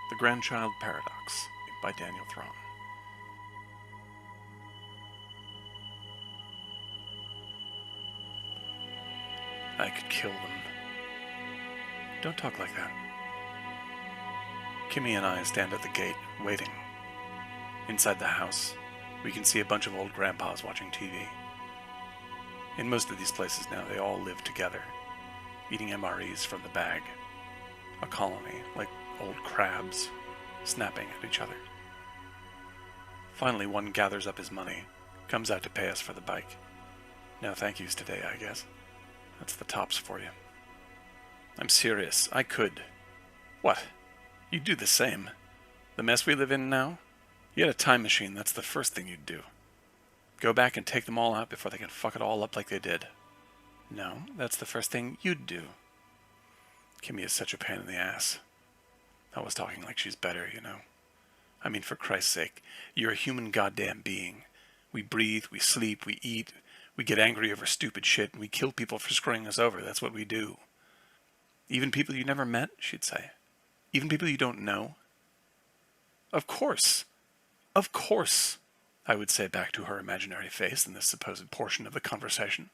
The Grandchild Paradox by Daniel Thron. I could kill them. Don't talk like that. Kimmy and I stand at the gate, waiting. Inside the house, we can see a bunch of old grandpas watching TV. In most of these places now, they all live together, eating MREs from the bag. A colony, like old crabs, snapping at each other. Finally, one gathers up his money, comes out to pay us for the bike. No thank yous today, I guess. That's the tops for you. I'm serious. I could. What? You'd do the same. The mess we live in now? You had a time machine, that's the first thing you'd do. Go back and take them all out before they can fuck it all up like they did. No, that's the first thing you'd do. Kimmy is such a pain in the ass. Always talking like she's better, you know. I mean, for Christ's sake, you're a human goddamn being. We breathe, we sleep, we eat, we get angry over stupid shit, and we kill people for screwing us over. That's what we do. Even people you never met, she'd say. Even people you don't know. Of course. Of course, I would say back to her imaginary face in this supposed portion of the conversation.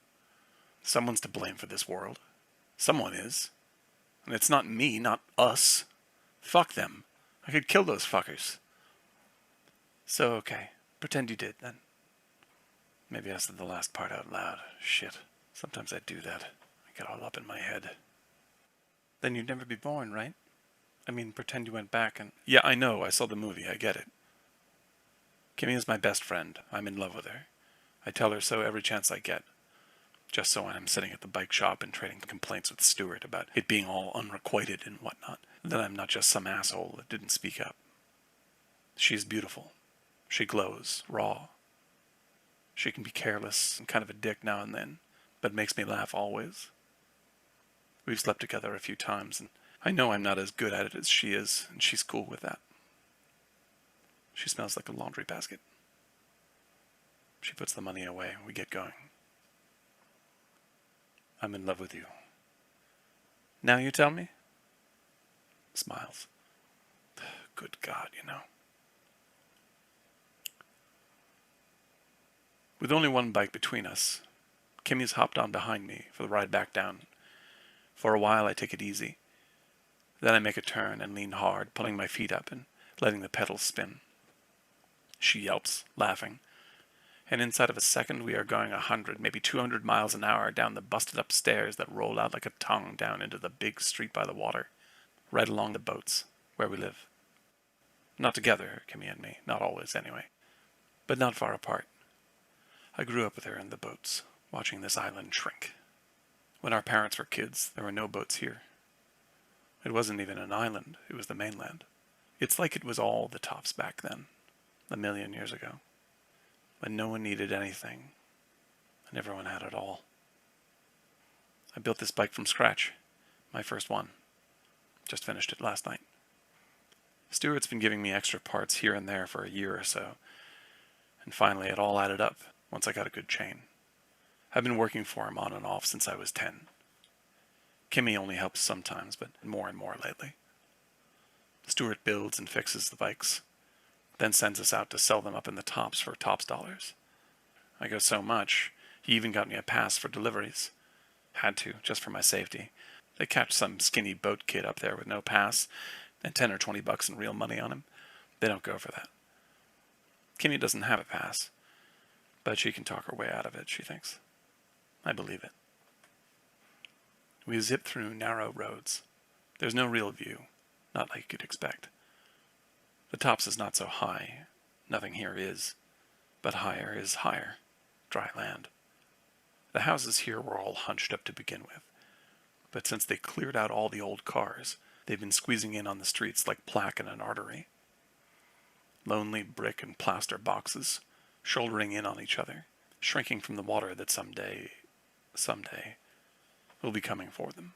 Someone's to blame for this world. Someone is. And it's not me, not us. Fuck them. I could kill those fuckers. So, okay. Pretend you did, then. Maybe I said the last part out loud. Shit. Sometimes I do that. I get all up in my head. Then you'd never be born, right? I mean, pretend you went back and... Yeah, I know. I saw the movie. I get it. Kimmy is my best friend. I'm in love with her. I tell her so every chance I get. Just so when I'm sitting at the bike shop and trading complaints with Stuart about it being all unrequited and whatnot, that I'm not just some asshole that didn't speak up. She's beautiful. She glows, raw. She can be careless and kind of a dick now and then, but makes me laugh always. We've slept together a few times, and I know I'm not as good at it as she is, and she's cool with that. She smells like a laundry basket. She puts the money away, and we get going. I'm in love with you. Now you tell me? Smiles. Good God, you know. With only one bike between us, Kimmy's hopped on behind me for the ride back down. For a while I take it easy. Then I make a turn and lean hard, pulling my feet up and letting the pedals spin. She yelps, laughing. And inside of a second we are going 100, maybe 200 miles an hour down the busted-up stairs that roll out like a tongue down into the big street by the water, right along the boats, where we live. Not together, Kimmy and me, not always anyway, but not far apart. I grew up with her in the boats, watching this island shrink. When our parents were kids, there were no boats here. It wasn't even an island, it was the mainland. It's like it was all the tops back then, a million years ago. When no one needed anything, and everyone had it all. I built this bike from scratch, my first one. Just finished it last night. Stuart's been giving me extra parts here and there for a year or so, and finally it all added up once I got a good chain. I've been working for him on and off since I was 10. Kimmy only helps sometimes, but more and more lately. Stuart builds and fixes the bikes, then sends us out to sell them up in the tops for tops dollars. I go so much, he even got me a pass for deliveries. Had to, just for my safety. They catch some skinny boat kid up there with no pass, and 10 or 20 bucks in real money on him. They don't go for that. Kimmy doesn't have a pass, but she can talk her way out of it, she thinks. I believe it. We zip through narrow roads. There's no real view, not like you'd expect. The tops is not so high. Nothing here is. But higher is higher. Dry land. The houses here were all hunched up to begin with. But since they cleared out all the old cars, they've been squeezing in on the streets like plaque in an artery. Lonely brick and plaster boxes, shouldering in on each other, shrinking from the water that someday, will be coming for them.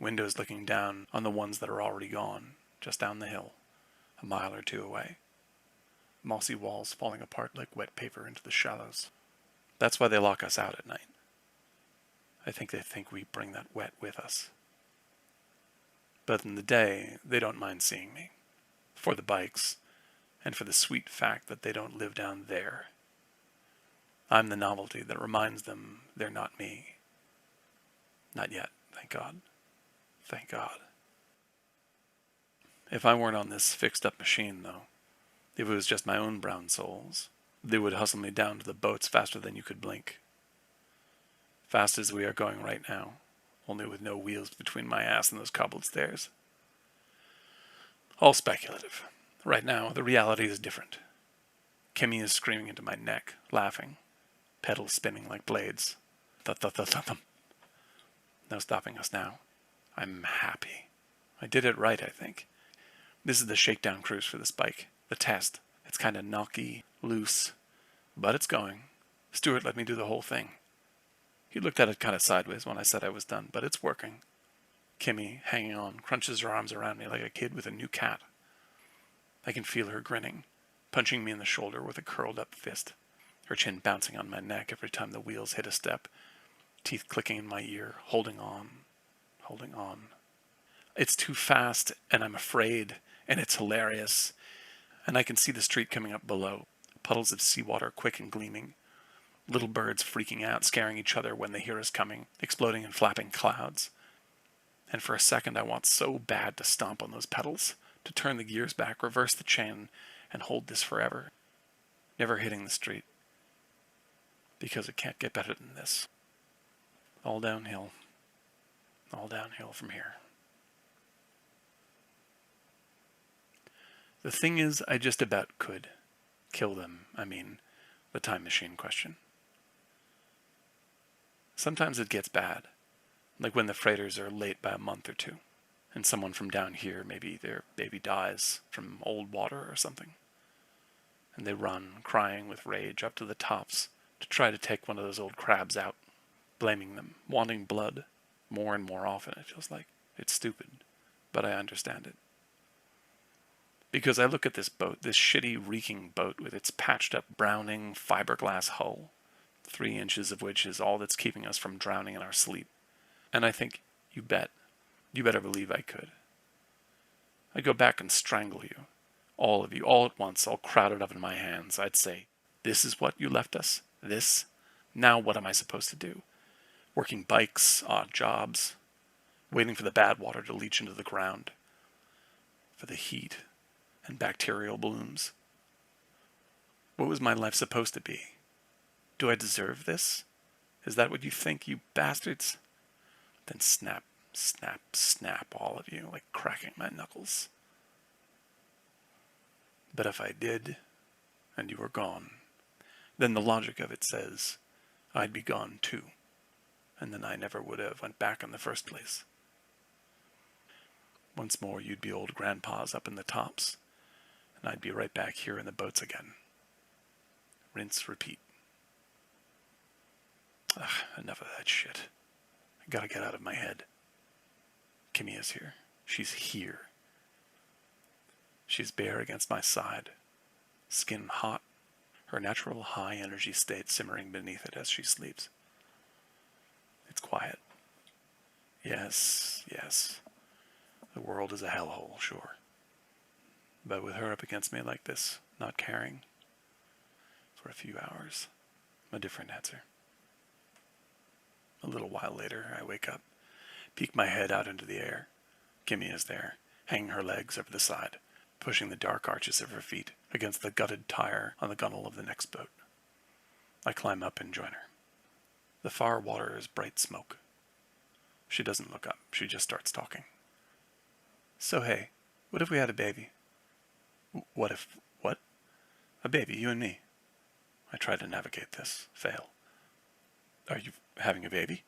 Windows looking down on the ones that are already gone, just down the hill. A mile or two away. Mossy walls falling apart like wet paper into the shallows. That's why they lock us out at night. I think they think we bring that wet with us. But in the day, they don't mind seeing me. For the bikes, and for the sweet fact that they don't live down there. I'm the novelty that reminds them they're not me. Not yet, thank God. Thank God. If I weren't on this fixed-up machine, though, if it was just my own brown souls, they would hustle me down to the boats faster than you could blink. Fast as we are going right now, only with no wheels between my ass and those cobbled stairs. All speculative. Right now, the reality is different. Kimmy is screaming into my neck, laughing, pedals spinning like blades. Th-th-th-th-thump. No stopping us now. I'm happy. I did it right, I think. This is the shakedown cruise for this bike. The test. It's kind of knocky, loose, but it's going. Stuart let me do the whole thing. He looked at it kind of sideways when I said I was done, but it's working. Kimmy, hanging on, crunches her arms around me like a kid with a new cat. I can feel her grinning, punching me in the shoulder with a curled-up fist, her chin bouncing on my neck every time the wheels hit a step, teeth clicking in my ear, holding on, holding on. It's too fast, and I'm afraid, and it's hilarious, and I can see the street coming up below, puddles of seawater quick and gleaming, little birds freaking out, scaring each other when they hear us coming, exploding in flapping clouds. And for a second I want so bad to stomp on those pedals, to turn the gears back, reverse the chain, and hold this forever, never hitting the street. Because it can't get better than this. All downhill. All downhill from here. The thing is, I just about could. Kill them, I mean, the time machine question. Sometimes it gets bad, like when the freighters are late by a month or two, and someone from down here, maybe their baby dies from old water or something, and they run, crying with rage, up to the tops to try to take one of those old crabs out, blaming them, wanting blood, more and more often, it feels like. It's stupid, but I understand it. Because I look at this boat, this shitty, reeking boat with its patched-up, browning, fiberglass hull, 3 inches of which is all that's keeping us from drowning in our sleep. And I think, you better believe I could. I'd go back and strangle you, all of you, all at once, all crowded up in my hands. I'd say, this is what you left us? This? Now what am I supposed to do? Working bikes, odd jobs, waiting for the bad water to leach into the ground, for the heat and bacterial blooms. What was my life supposed to be? Do I deserve this? Is that what you think, you bastards? Then snap, snap, snap, all of you, like cracking my knuckles. But if I did, and you were gone, then the logic of it says I'd be gone too, and then I never would have went back in the first place. Once more you'd be old grandpas up in the tops, and I'd be right back here in the boats again. Rinse, repeat. Ugh, enough of that shit. I gotta get out of my head. Kimmy is here. She's here. She's bare against my side, skin hot, her natural high energy state simmering beneath it as she sleeps. It's quiet. Yes, yes. The world is a hellhole, sure. But with her up against me like this, not caring, for a few hours, a different answer. A little while later, I wake up, peek my head out into the air. Kimmy is there, hanging her legs over the side, pushing the dark arches of her feet against the gutted tire on the gunwale of the next boat. I climb up and join her. The far water is bright smoke. She doesn't look up, she just starts talking. So hey, what if we had a baby? What? A baby, you and me. I try to navigate this, fail. Are you having a baby?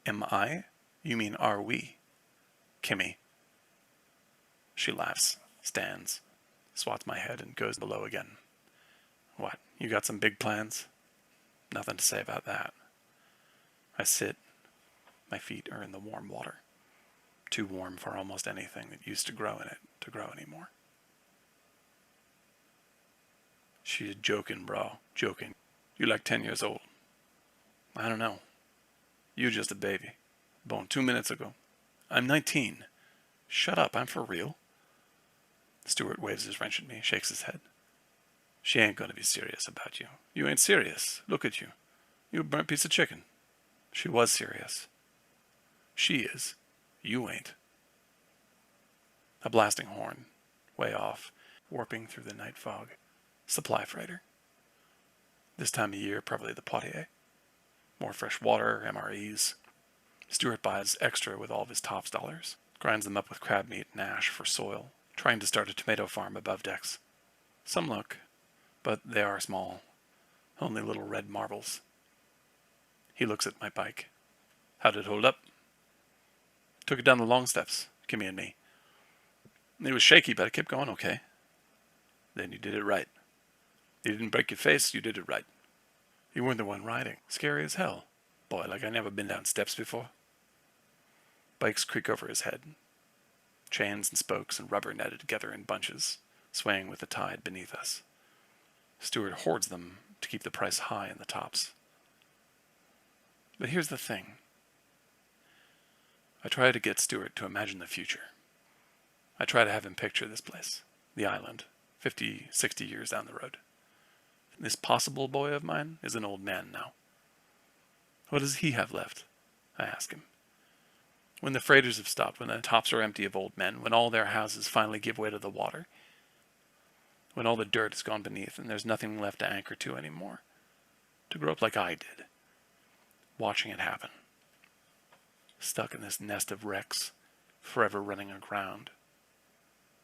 Am I? You mean are we? Kimmy. She laughs, stands, swats my head and goes below again. What, you got some big plans? Nothing to say about that. I sit. My feet are in the warm water. Too warm for almost anything that used to grow in it to grow anymore. She's joking, bro. Joking. You like 10 years old. I don't know. You just a baby. Born 2 minutes ago. I'm 19. Shut up, I'm for real. Stuart waves his wrench at me, shakes his head. She ain't gonna be serious about you. You ain't serious. Look at you. You a burnt piece of chicken. She was serious. She is. You ain't. A blasting horn, way off, warping through the night fog. Supply freighter. This time of year, probably the Poitiers. More fresh water, MREs. Stuart buys extra with all of his tops dollars. Grinds them up with crab meat and ash for soil, trying to start a tomato farm above decks. Some look, but they are small. Only little red marbles. He looks at my bike. How'd it hold up? Took it down the long steps, Kimmy and me. It was shaky, but it kept going okay. Then you did it right. You didn't break your face, you did it right. You weren't the one riding. Scary as hell. Boy, like I never been down steps before. Bikes creak over his head. Chains and spokes and rubber netted together in bunches, swaying with the tide beneath us. Stuart hoards them to keep the price high in the tops. But here's the thing. I try to get Stuart to imagine the future. I try to have him picture this place, the island, 50, 60 years down the road. This possible boy of mine is an old man now. What does he have left? I ask him. When the freighters have stopped, when the tops are empty of old men, when all their houses finally give way to the water, when all the dirt has gone beneath and there's nothing left to anchor to anymore, to grow up like I did, watching it happen, stuck in this nest of wrecks, forever running aground,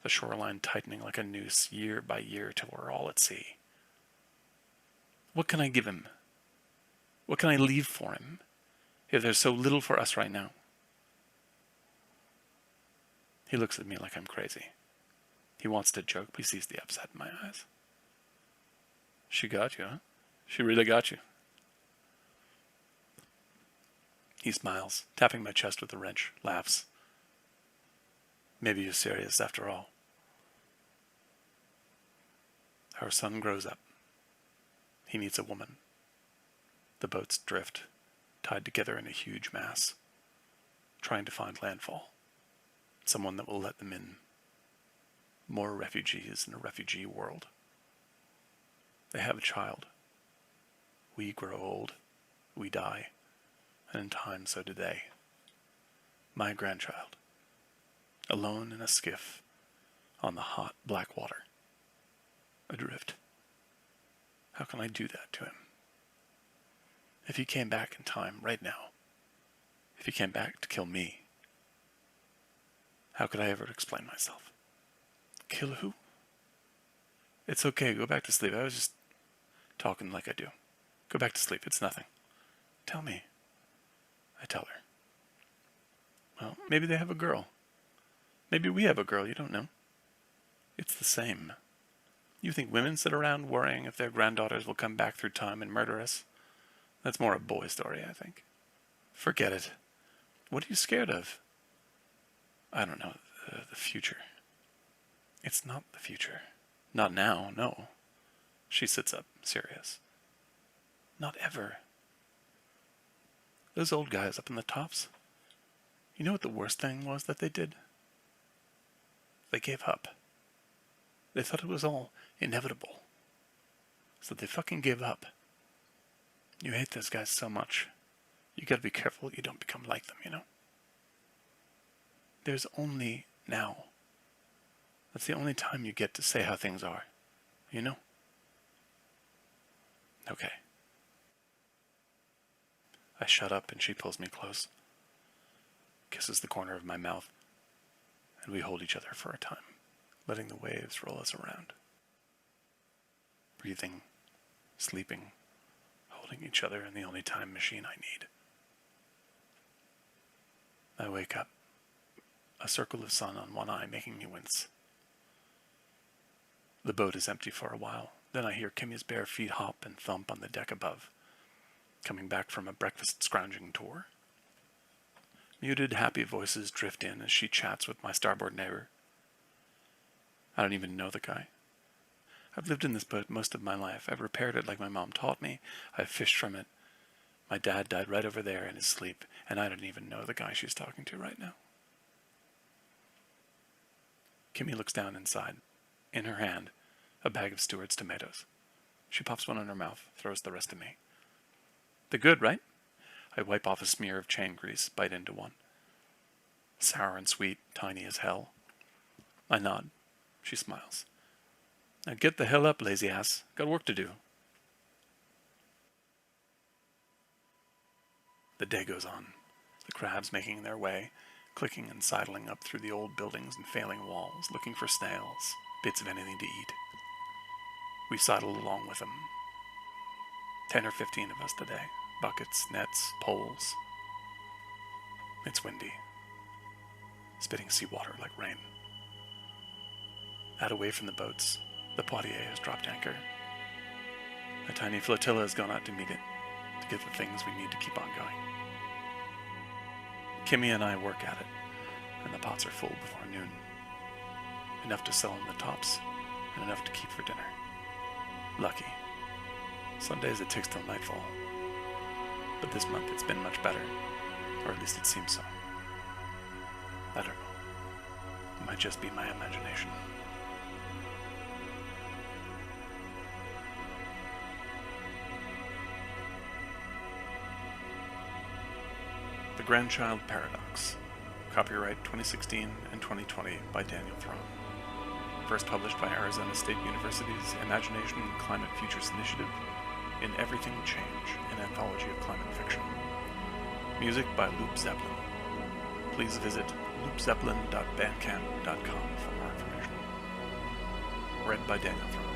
the shoreline tightening like a noose year by year till we're all at sea. What can I give him? What can I leave for him if there's so little for us right now? He looks at me like I'm crazy. He wants to joke, but he sees the upset in my eyes. She got you, huh? She really got you. He smiles, tapping my chest with a wrench, laughs. Maybe you're serious after all. Our son grows up. He meets a woman. The boats drift, tied together in a huge mass, trying to find landfall. Someone that will let them in. More refugees in a refugee world. They have a child. We grow old. We die. And in time, so do they. My grandchild. Alone in a skiff on the hot black water. Adrift. How can I do that to him? If he came back in time right now, if he came back to kill me, how could I ever explain myself? Kill who? It's okay, go back to sleep. I was just talking like I do. Go back to sleep, it's nothing. Tell me. I tell her. Well, maybe they have a girl. Maybe we have a girl, you don't know. It's the same. You think women sit around worrying if their granddaughters will come back through time and murder us? That's more a boy story, I think. Forget it. What are you scared of? I don't know, the future. It's not the future. Not now, no. She sits up, serious. Not ever. Those old guys up in the tops, you know what the worst thing was that they did? They gave up. They thought it was all inevitable. So they fucking gave up. You hate those guys so much. You gotta be careful you don't become like them, you know? There's only now. That's the only time you get to say how things are. You know? Okay. I shut up and she pulls me close. Kisses the corner of my mouth. And we hold each other for a time, letting the waves roll us around. Breathing, sleeping, holding each other in the only time machine I need. I wake up, a circle of sun on one eye making me wince. The boat is empty for a while. Then I hear Kimmy's bare feet hop and thump on the deck above, coming back from a breakfast scrounging tour. Muted, happy voices drift in as she chats with my starboard neighbor. I don't even know the guy. I've lived in this boat most of my life. I've repaired it like my mom taught me. I've fished from it. My dad died right over there in his sleep, and I don't even know the guy she's talking to right now. Kimmy looks down inside. In her hand, a bag of Stuart's tomatoes. She pops one in her mouth, throws the rest to me. They're good, right? I wipe off a smear of chain grease, bite into one. Sour and sweet, tiny as hell. I nod. She smiles. Now get the hell up, lazy ass. Got work to do. The day goes on. The crabs making their way, clicking and sidling up through the old buildings and failing walls, looking for snails, bits of anything to eat. We sidle along with them. 10 or 15 of us today. Buckets, nets, poles. It's windy. Spitting seawater like rain. Out away from the boats, the Poitiers has dropped anchor. A tiny flotilla has gone out to meet it, to get the things we need to keep on going. Kimmy and I work at it, and the pots are full before noon. Enough to sell in the tops, and enough to keep for dinner. Lucky. Some days it takes till nightfall. But this month it's been much better, or at least it seems so. I don't know. It might just be my imagination. The Grandchild Paradox. Copyright 2016 and 2020 by Daniel Thron. First published by Arizona State University's Imagination and Climate Futures Initiative in Everything Change, an anthology of climate fiction. Music by Loop Zeppelin. Please visit loopzeppelin.bandcamp.com for more information. Read by Daniel Thron.